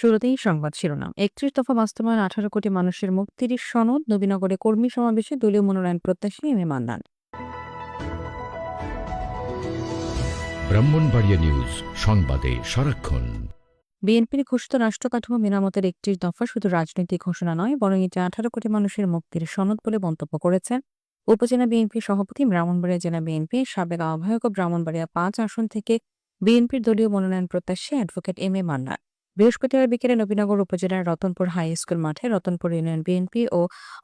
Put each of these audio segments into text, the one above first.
শুরুতেই সংবাদ শিরোনাম। ৩১ দফা বাস্তবায়ন, ১৮ কোটি মানুষের মুক্তির সনদ। নবীনগরে কর্মী সমাবেশে দলীয় মনোনয়ন প্রত্যাশী M A Mannan. Brahmanbaria news, সংবাদে সারাক্ষণ। বিএনপির ঘোষিত রাষ্ট্র কাঠামো মেরামতের ৩১ দফা শুধু রাজনৈতিক ঘোষণা নয়, বরং এটি ১৮ কোটি মানুষের মুক্তির সনদ বলে মন্তব্য করেছেন উপজেলা বিএনপি সভাপতি, ব্রাহ্মণবাড়িয়া জেলা বিএনপির সাবেক আহ্বায়ক ও ব্রাহ্মণবাড়িয়া ৫ আসন থেকে বিএনপির দলীয় মনোনয়ন প্রত্যাশী অ্যাডভোকেট এম এ মান্নান। বৃহস্পতিবার বিকেলে নবীনগর উপজেলার রতনপুর হাই স্কুল মাঠে রতনপুর ইউনিয়ন বিএনপি ও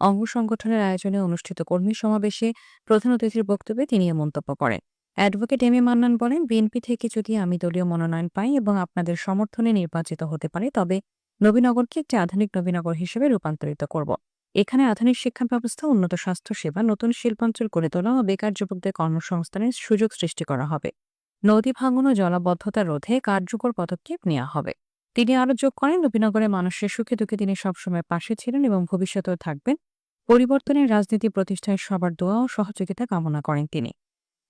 অঙ্গ সংগঠনের আয়োজনে অনুষ্ঠিত কর্মী সমাবেশে প্রধান অতিথির বক্তব্যে তিনি এ মন্তব্য করেন। অ্যাডভোকেট এম এ মান্নান বলেন, বিএনপি থেকে যদি আমি দলীয় মনোনয়ন পাই এবং আপনাদের সমর্থনে নির্বাচিত হতে পারি, তবে নবীনগরকে একটি আধুনিক নবীনগর হিসেবে রূপান্তরিত করব। এখানে আধুনিক শিক্ষা ব্যবস্থা, উন্নত স্বাস্থ্য সেবা, নতুন শিল্পাঞ্চল গড়ে তোলা ও বেকার যুবকদের কর্মসংস্থানের সুযোগ সৃষ্টি করা হবে। নদী ভাঙন ও জলাবদ্ধতা রোধে কার্যকর পদক্ষেপ নেওয়া হবে। তিনি আরও যোগ করেন, নবীনগরের মানুষের সুখে দুঃখে তিনি সবসময় পাশে ছিলেন এবং ভবিষ্যতেও থাকবেন। পরিবর্তনের রাজনীতি প্রতিষ্ঠায় সবার দোয়া ও সহযোগিতা কামনা করেন তিনি।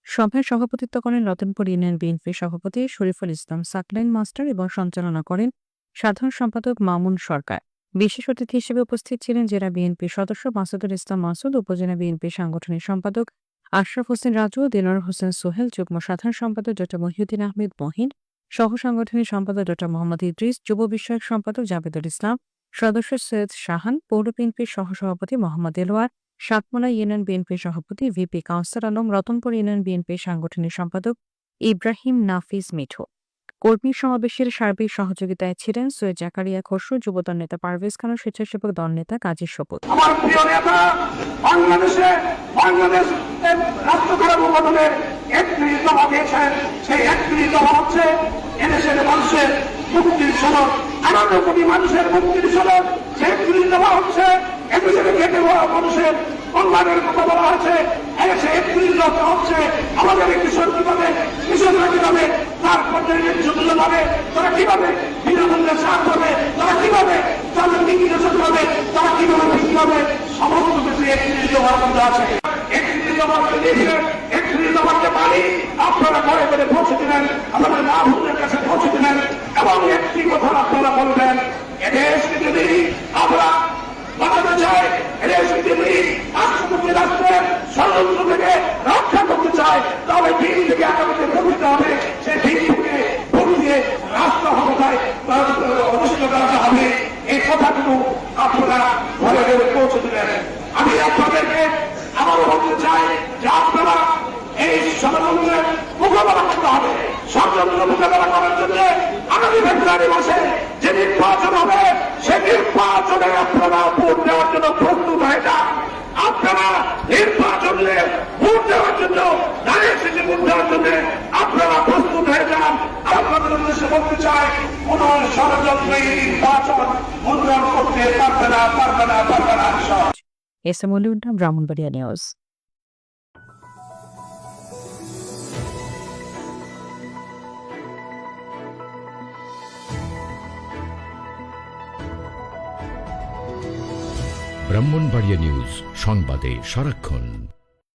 সভায় সভাপতিত্ব করেন রতনপুর ইউনিয়ন বিএনপির সভাপতি শরীফুল ইসলাম সাকলাইন মাস্টার এবং সঞ্চালনা করেন সাধারণ সম্পাদক মামুন সরকার। বিশেষ অতিথি হিসেবে উপস্থিত ছিলেন জেলা বিএনপির সদস্য মাসুদুল ইসলাম মাসুদ, উপজেলা বিএনপির সাংগঠনিক সম্পাদক আশরাফ হোসেন রাজু, দিলওয়ার হোসেন সোহেল, যুগ্ম সাধারণ সম্পাদক ড মহিউদ্দিন আহমেদ মহিন, সহ সাংগঠনিক সম্পাদক ড মোহাম্মদ ইদ্রিস, যুব বিষয়ক সম্পাদক জাবেদুল ইসলাম, সদস্য সৈয়দ শাহান, পৌর বিএনপির সহসভাপতি মোহাম্মদ দেলোয়ার, সাতমোলা ইউনিয়ন বিএনপির সভাপতি ভিপি কাউসার আলম, রতনপুর ইউনিয়ন বিএনপির সাংগঠনিক সম্পাদক ইব্রাহিম নাফিস মিঠু। কর্মী সমাবেশের সার্বিক সহযোগিতায় ছিলেন সৈয়দ জাকারিয়া খসরু, যুবদল নেতা পারভেজ খান, স্বেচ্ছাসেবক দল নেতা কাজী শপথ। আমার প্রিয় নেতা, বাংলাদেশ রাষ্ট্র কাঠামো গঠনের ৩১ দফা দিয়েছেন। সেই ৩১ দফা হচ্ছে এদেশের মানুষের মুক্তির সনদ, ১৮ কোটি মানুষের মুক্তির সনদ। সেই ৩১ দফা হচ্ছে এদেশের খেটে হওয়া মানুষের কল্যাণের কথা বলা হয়েছে। সেই ৩১ দফা হচ্ছে আমাদের কৃষক কিভাবে, কৃষকরা কিভাবে তার পর্যায়ে কৃষকগুলো পাবে, তারা কিভাবে বিনামূল্যে সার পাবে, তারা কিভাবে তাদের কীটনাশক পাবে, তারা কিভাবে বিক্রি হবে, সমস্ত কিছু ৩১ দফার মধ্যে আছে। ৩১ দফাকে দিয়েছিলেন, ৩১ দফাকে পানি আপনারা ঘরে ঘরে পৌঁছে দিলেন, আমাদের মা বোনদের কাছে পৌঁছে দিলেন এবং একটি কথা আপনারা বলবেন, এদেশকে যদি আমরা বাঁচাতে চাই, এদেশকে যদি রাষ্ট্রপতি রাষ্ট্রের ষড়যন্ত্র থেকে রক্ষা করতে চাই, তবে দিন থেকে আগামীতে প্রকৃত হবে। সেই দিন থেকে প্রকৃতিতে রাষ্ট্র ক্ষমতায় অনুষ্ঠিত করা হবে। এই কথাগুলো আপনারা ঘরে ঘরে পৌঁছে দিলেন। আমি আপনাদেরকে আবারও বলতে চাই যে আপনারা এই ষড়যন্ত্রের মোকাবেলা করতে হবে। ষড়যন্ত্র মোকাবেলা করার জন্য আগামী ফেব্রুয়ারি মাসে যে নির্বাচন হবে, সে নির্বাচনে আপনারা ভোট দেওয়ার জন্য প্রস্তুত হয়ে যান। আপনারা নির্বাচনে ভোট দেওয়ার জন্য, দাঁড়িয়ে থেকে ভোট দেওয়ার জন্য আপনারা প্রস্তুত হয়ে যান। আপনাদের উদ্দেশ্যে বলতে চাই, কোন ষড়যন্ত্র এই নির্বাচন মূল্যায়ন করতে পারবে না, পারবে না, পারবে না। S M Oliullah, Brahmanbaria news. Brahmanbaria news, সংবাদে সারাক্ষণ।